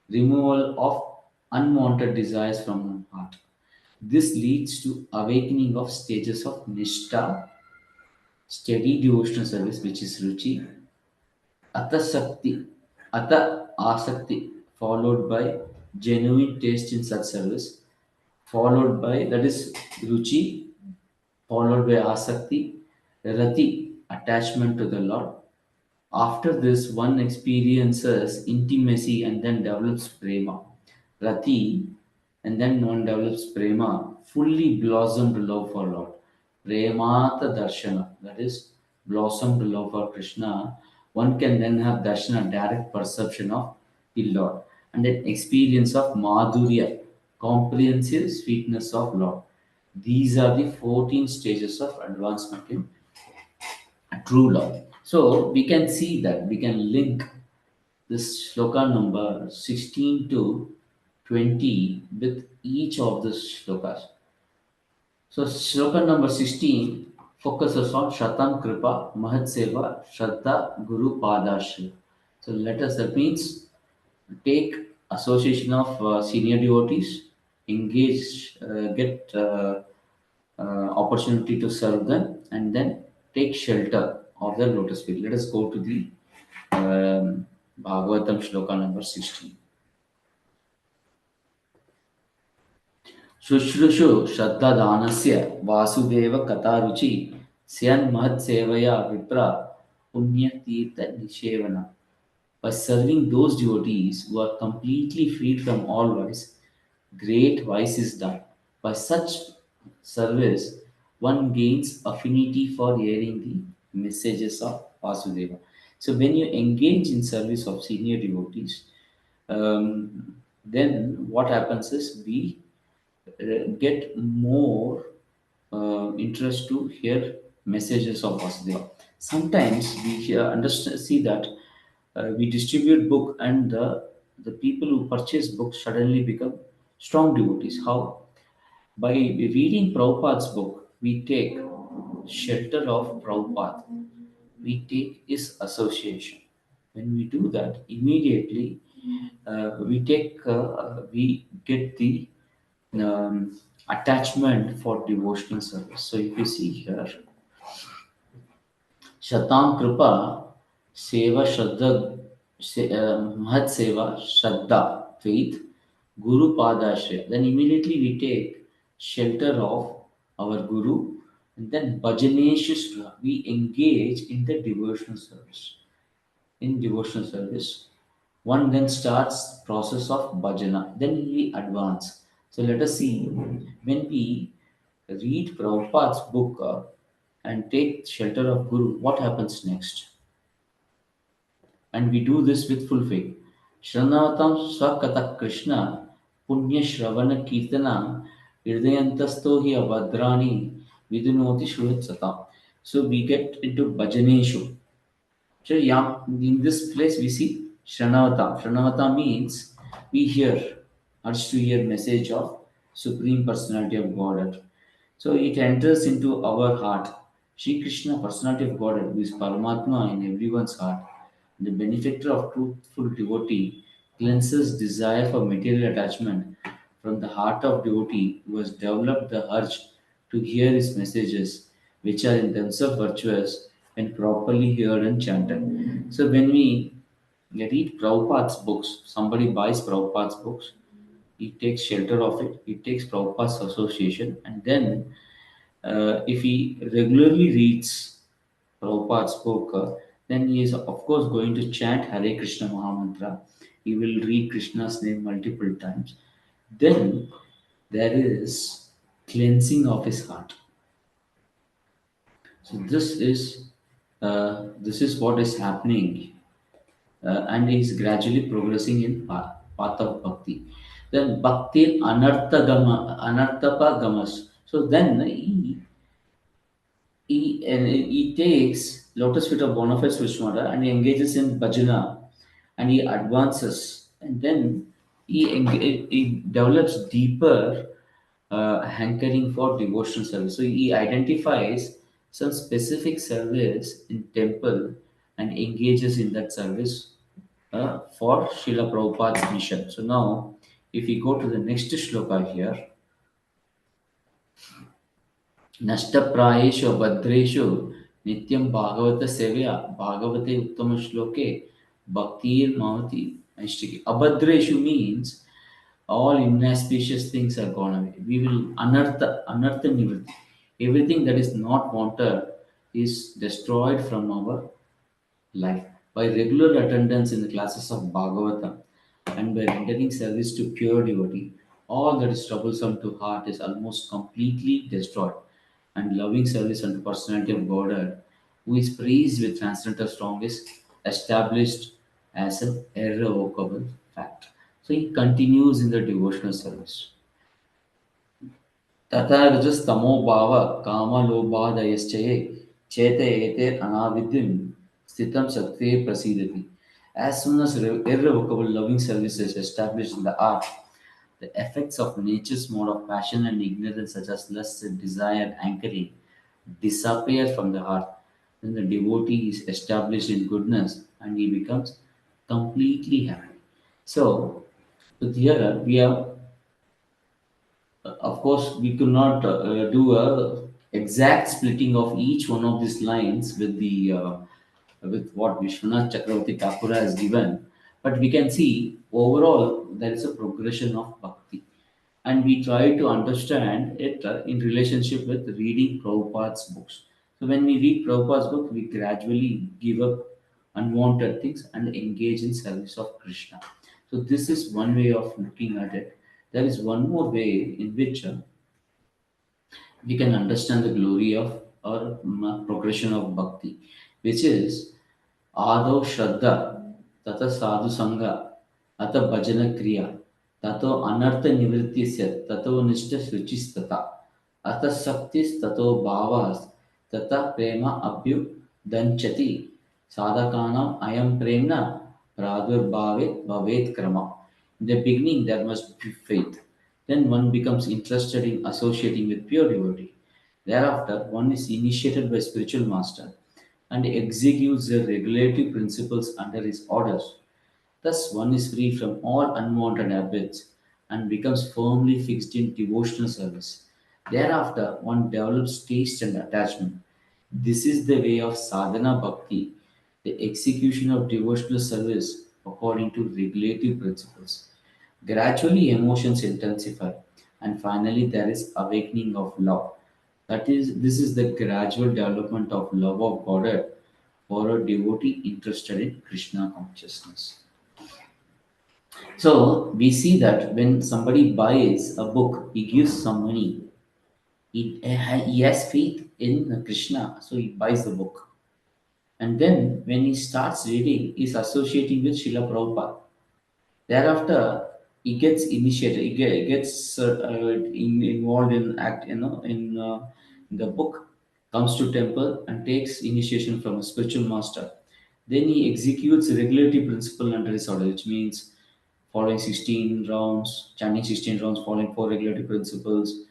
[SPEAKER 1] Removal of unwanted desires from our heart. This leads to awakening of stages of nishta, steady devotional service, which is ruchi, atasakti, ata asakti, followed by genuine taste in such service, followed by that is ruchi, followed by asakti, rati, attachment to the Lord. After this, one experiences intimacy and then develops prema. Rati, and then one develops prema, fully blossomed love for Lord. Premata darshana, that is blossomed love for Krishna. One can then have darshana, direct perception of the Lord, and then experience of madhurya, comprehensive sweetness of Lord. These are the 14 stages of advancement in true love. So we can see that we can link this shloka number 16 to 20 with each of the shlokas. So shloka number 16 focuses on Shatam Kripa, Mahat Seva, Shraddha, Guru Padashri. So let us, that means take association of senior devotees, engage, get opportunity to serve them, and then take shelter of the lotus feet. Let us go to the Bhagavatam shloka number 16. शुश्रूषु श्रद्धादानस्य Vasudev कथारुचि स्यन्महत्सेवया विप्र पुण्यतीर्थनिषेवना. By serving those devotees who are completely freed from all vice, great vice is done. By such service, one gains affinity for hearing the messages of Vasudeva. So, when you engage in service of senior devotees, then what happens is we get more interest to hear messages of Vasudeva. Sometimes we understand, see that we distribute book, and the people who purchase books suddenly become strong devotees. How? By reading Prabhupada's book, we take shelter of Prabhupada. We take his association. When we do that, immediately we get the attachment for devotional service. So if you see here, Shatam Kripa, Seva Shraddha, Mahat Seva, Shraddha, faith, Guru Padashya. Then immediately we take shelter of our Guru, and then Bhajaneshu Srila. We engage in the devotional service. In devotional service, one then starts process of bhajana. Then we advance. So let us see, when we read Prabhupada's book and take shelter of Guru, what happens next? And we do this with full faith. Shranavatam Swakata Krishna Punya Shravana Kirtana Irdayantasto hi Avadrani Vidunoti Shuhat Satam. So we get into Bhajaneshu. So yeah, in this place we see Shranavatam. Shranavatam means we hear, urge to hear message of Supreme Personality of Godhead. So it enters into our heart. Sri Krishna, personality of Godhead, who is Paramatma in everyone's heart, the benefactor of truthful devotee, cleanses desire for material attachment from the heart of devotee who has developed the urge to hear his messages, which are in themselves virtuous when properly heard and chanted. So when we read Prabhupada's books, somebody buys Prabhupada's books, he takes shelter of it, he takes Prabhupada's association, and then if he regularly reads Prabhupada's book, then he is of course going to chant Hare Krishna Mahamantra. He will read Krishna's name multiple times. Then there is cleansing of his heart. So this is what is happening, and he is gradually progressing in path of bhakti. Then bhakti anartapa gamas. So then he takes lotus feet of bona fide Swishmata and he engages in bhajana, and he advances, and then he develops deeper hankering for devotional service. So he identifies some specific service in temple and engages in that service for Srila Prabhupada's mission. So now, if we go to the next shloka here, नष्टप्रायेषु भद्रेषु नित्यं भागवतसेवया भागवते उत्तमश्लोके भक्तिर्भवति नैष्टिकी. Abhadreshu means all inauspicious things are gone away. We will anartha nivritti. Everything that is not wanted is destroyed from our life. By regular attendance in the classes of Bhagavatam and by rendering service to pure devotee, all that is troublesome to heart is almost completely destroyed. And loving service unto personality of Godhead, who is praised with transcendental strong, is established as an irrevocable fact. So he continues in the devotional service. तथा रजस्तमो भाव कामलोभादयश्चये चेत एते अनाविद्यं स्थितं सत्त्वे प्रसीदति. As soon as irrevocable loving service is established in the heart, the effects of nature's mode of passion and ignorance, such as lust, desire, and anchoring, disappear from the heart. Then the devotee is established in goodness and he becomes completely happy. So, with here we have, of course, we could not do a exact splitting of each one of these lines with what Vishwanath Chakravarti Thakur has given, but we can see overall there is a progression of bhakti, and we try to understand it in relationship with reading Prabhupada's books. So when we read Prabhupada's book, we gradually give up unwanted things and engage in service of Krishna. So this is one way of looking at it. There is one more way in which we can understand the glory of or progression of bhakti, which is Ado Shraddha, Tata Sadhu Sangha, Ata Bhajana Kriya, Tato Anartha Nivritisya, Tato Nishta Suchistata. अतः शक्तिस् ततो भावास् तथा प्रेम अभ्युदञ्चति साधकानाम् अयं प्रेम्णा प्रादुर्भावे भवेत् क्रम. In the beginning, there must be faith. Then one becomes interested in associating with pure devotee. Thereafter, one is initiated by spiritual master and executes the regulative principles under his orders. Thus, one is free from all unwanted habits and becomes firmly fixed in devotional service. Thereafter, one develops taste and attachment. This is the way of sadhana bhakti, the execution of devotional service according to regulative principles. Gradually, emotions intensify, and finally, there is awakening of love. This is the gradual development of love of Godhead for a devotee interested in Krishna consciousness. So we see that when somebody buys a book, he gives some money. He has faith in Krishna, so he buys the book. And then when he starts reading, he's associating with Srila Prabhupada. Thereafter, he gets initiated. He gets involved in act. In the book, comes to temple and takes initiation from a spiritual master. Then he executes regulatory principle under his order, which means following 16 rounds, chanting 16 rounds, following four regulatory principles,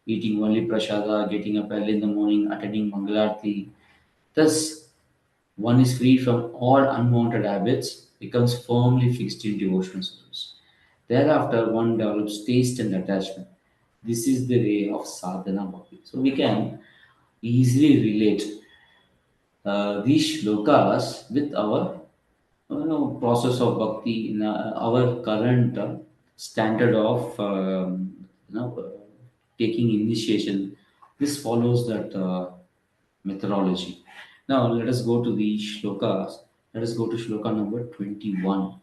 [SPEAKER 1] eating only prasada, getting up early in the morning, attending Mangalarti. Thus, one is free from all unwanted habits, becomes firmly fixed in devotional service. Thereafter, one develops taste and attachment. This is the way of sadhana bhakti. So we can easily relate these shlokas with our process of bhakti in our current standard of taking initiation. This follows that methodology. Now let us go to the shlokas. Let us go to shloka number 21.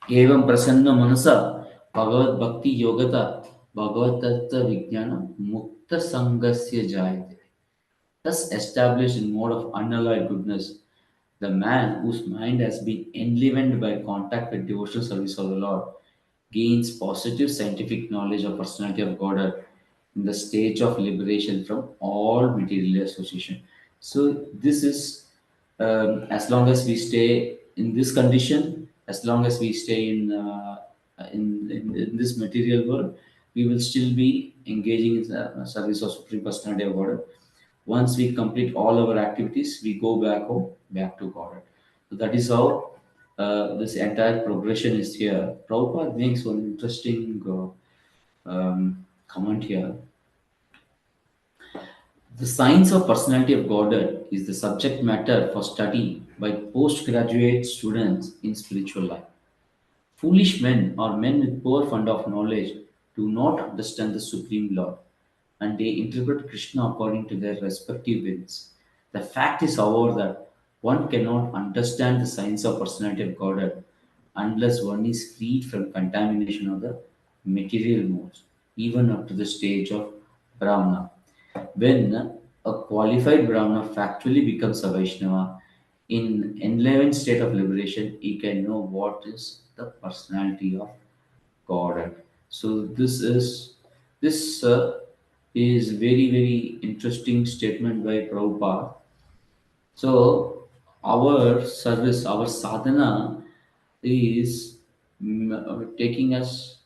[SPEAKER 1] एवं प्रसन्न मनसा भगवत भक्ति योगता भगवत तत्व विज्ञान मुक्त संगस्य जायते. Thus established in mode of unalloyed goodness, the man whose mind has been enlivened by contact with devotional service of the Lord gains positive scientific knowledge of personality of God in the stage of liberation from all material association. So this is as long as we stay in this condition, as long as we stay in this material world, we will still be engaging in the service of Supreme Personality of God. Once we complete all our activities, we go back home, back to God. So that is how this entire progression is here. Prabhupada makes one interesting comment here. The science of personality of Godhead is the subject matter for study by postgraduate students in spiritual life. Foolish men or men with poor fund of knowledge do not understand the Supreme Lord and they interpret Krishna according to their respective wills. The fact is, however, that one cannot understand the science of personality of Godhead unless one is freed from contamination of the material modes, even up to the stage of Brahmana. When a qualified Brahmana factually becomes a Vaishnava, in enlivened state of liberation, he can know what is the personality of God. So this is very interesting statement by Prabhupada. So our service, our sadhana is taking us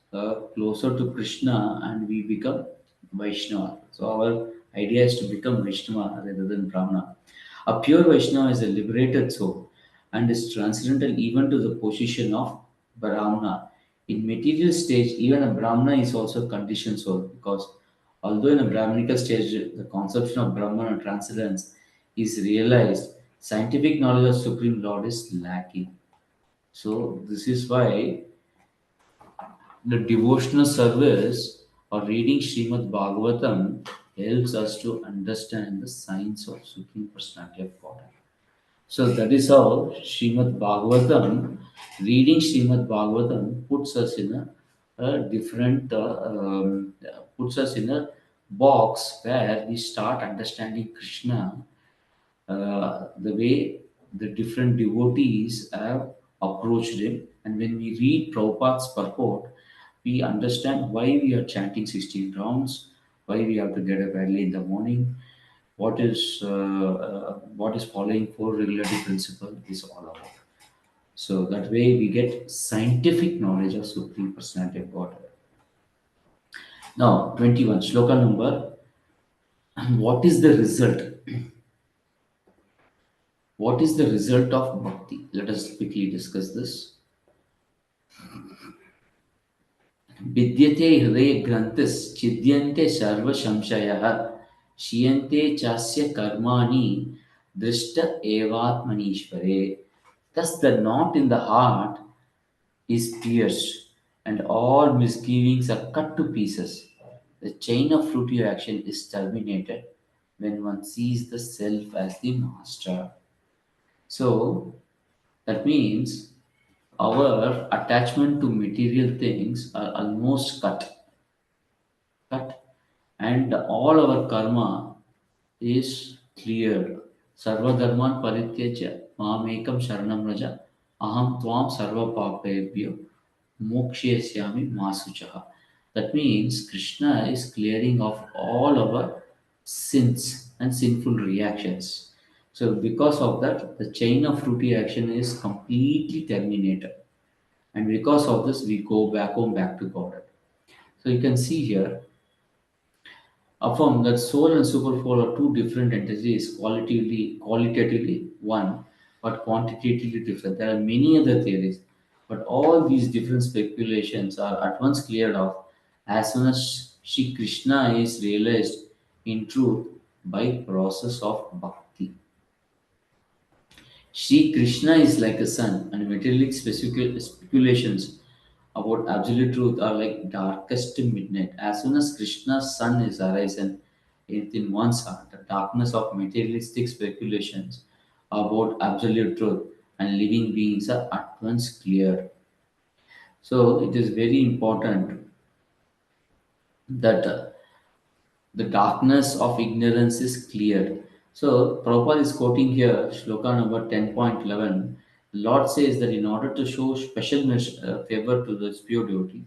[SPEAKER 1] closer to Krishna and we become Vaishnava. So our idea is to become Vaishnava rather than Brahmana. A pure Vaishnava is a liberated soul and is transcendental even to the position of Brahmana. In material stage, even a Brahmana is also a conditioned soul because although in a Brahmanical stage the conception of Brahman or transcendence is realized, scientific knowledge of Supreme Lord is lacking. So this is why the devotional service or reading Srimad Bhagavatam helps us to understand the science of Supreme Personality of God. So that is how Srimad Bhagavatam, reading Srimad Bhagavatam puts us in a different, puts us in a box where we start understanding Krishna the way the different devotees have approached him. And when we read Prabhupada's purport, we understand why we are chanting 16 rounds, why we have to get up early in the morning, what is following four regulative principle is all about. So that way we get scientific knowledge of Supreme Personality of Godhead. Now, 21, shloka number. What is the result? What is the result of bhakti? Let us quickly discuss this. विद्यते हृदयग्रन्थिस् छिद्यन्ते सर्वसंशयः क्षीयन्ते चास्य कर्माणि दृष्ट एवात्मनीश्वरे. Thus the knot in the heart is pierced, and all misgivings are cut to pieces. The chain of fruitive action is terminated when one sees the self as the master. So that means our attachment to material things are almost cut, and all our karma is cleared. Sarva dharman parityajya mamekam sharanam raja aham tvam sarva papebhyo mokshayasyami masuchaha. That means Krishna is clearing off all our sins and sinful reactions. So because of that, the chain of fruity action is completely terminated. And because of this, we go back home, back to God. So you can see here, affirm that soul and supersoul are two different entities, qualitatively one, but quantitatively different. There are many other theories, but all these different speculations are at once cleared off as soon as Shri Krishna is realized in truth by process of bhakti. Shri Krishna is like a sun, and materialistic speculations about absolute truth are like darkest midnight. As soon as Krishna's sun is arisen in one's heart, the darkness of materialistic speculations about absolute truth and living beings are at once cleared. So it is very important that the darkness of ignorance is cleared. So Prabhupada is quoting here shloka number 10.11. Lord says that in order to show special favor to the pure devotee,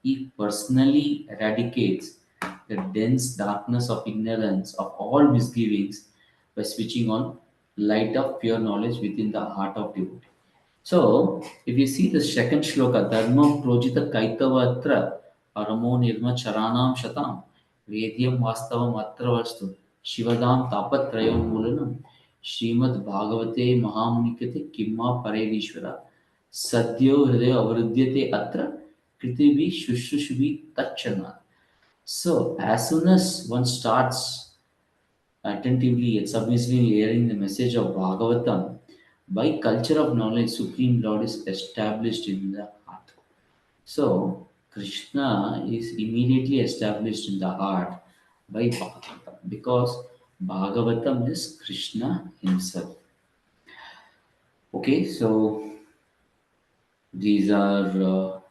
[SPEAKER 1] he personally eradicates the dense darkness of ignorance of all misgivings by switching on light of pure knowledge within the heart of devotee. So, if you see the second shloka, Dharma projita kaitavatra paramo nirma charanam shatam vedyam vastavam atra vastu shivadam tapatrayam mulanam Srimad Bhagavate Mahamunikate Kimma Parevishwara Sadhyo Hridaya Avrudyate Atra Kritivi Shushrushvi Tachana. So, as soon as one starts attentively and submissively hearing the message of Bhagavatam, by culture of knowledge, Supreme Lord is established in the heart. So, Krishna is immediately established in the heart by Bhagavatam because Bhagavatam is Krishna himself. Okay, so these are, we'll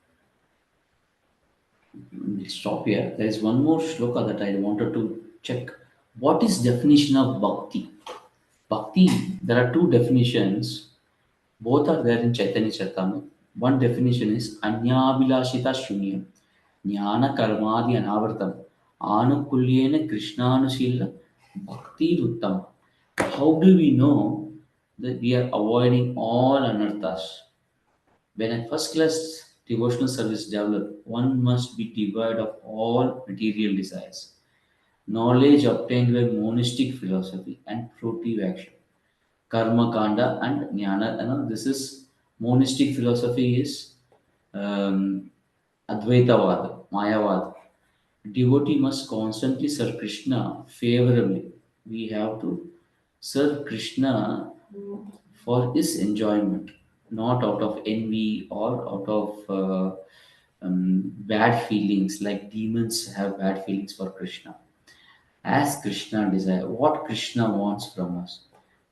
[SPEAKER 1] stop here. There is one more shloka that I wanted to check. What is definition of bhakti? Bhakti, there are two definitions. Both are there in Chaitanya Charitamrita. One definition is Anyabhilashita Shunyam, Jnana Karmadi Anavartam, Anukulyena Krishnanusila Bhakti Uttam. How do we know that we are avoiding all anarthas? When a first class devotional service develops, one must be devoid of all material desires. Knowledge obtained by monastic philosophy and fruitive action. Karma Kanda and Jnana. This is monistic philosophy is um, Advaitavad, Mayavad. Devotee must constantly serve Krishna favorably. We have to serve Krishna for his enjoyment, not out of envy or out of bad feelings like demons have bad feelings for Krishna. As Krishna desire, what Krishna wants from us.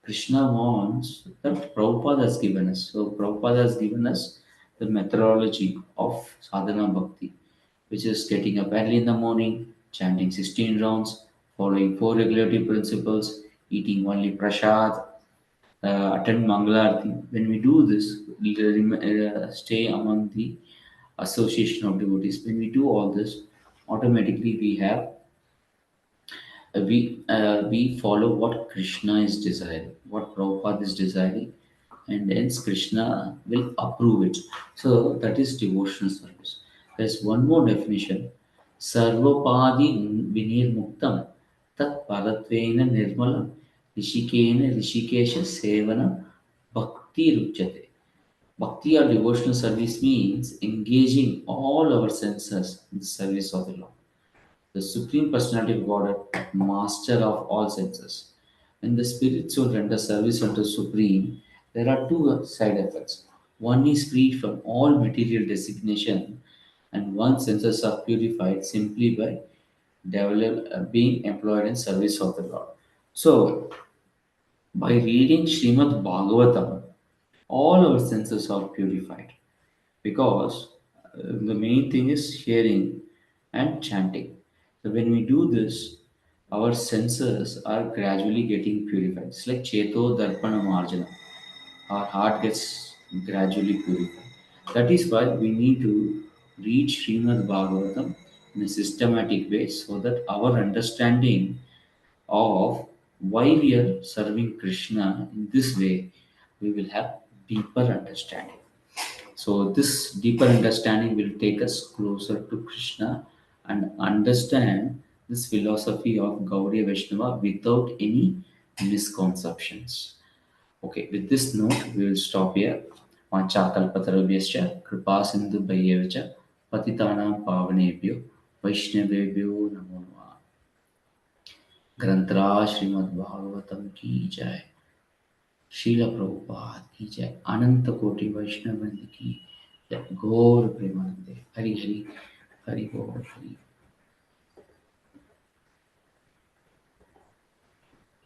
[SPEAKER 1] Krishna wants that Prabhupada has given us. So Prabhupada has given us the methodology of sadhana bhakti, which is getting up early in the morning, chanting 16 rounds, following four regulative principles, eating only prasad, attend Mangalarti. When we do this, we'll stay among the association of devotees. When we do all this, automatically we follow what Krishna is desiring, what Prabhupada is desiring, and hence Krishna will approve it. So that is devotional service. There's one more definition: Sarvapadi Vinir Muktam Tat Paratvena Nirmalam Rishikena Rishikesha Sevana Bhakti Ruchyate. Bhakti or devotional service means engaging all our senses in the service of the Lord, the Supreme Personality of Godhead, master of all senses. When the spirit soul renders service unto Supreme, there are two side effects. One is freed from all material designation, and one senses are purified simply by being employed in service of the Lord. So, by reading Srimad Bhagavatam, all our senses are purified because the main thing is hearing and chanting. So when we do this, our senses are gradually getting purified. It's like Cheto Darpana Marjana. Our heart gets gradually purified. That is why we need to read Srimad Bhagavatam in a systematic way so that our understanding of why we are serving Krishna in this way, we will have deeper understanding. So, this deeper understanding will take us closer to Krishna and understand this philosophy of Gaudiya Vaishnava without any misconceptions. Okay, with this note, we will stop here. Vanchakalpatarabhyascha kripa sindhu bhayyevacha patitanam pavanebhyo vaishnavebhyo namo namaha. ग्रंथराज Shrimad Bhagavatam की जय, शील प्रभुपाद की जय, अनंत कोटि वैष्णव वृंद की जय, गौर प्रेमानंदे, हरि हरि, हरि बोल हरि।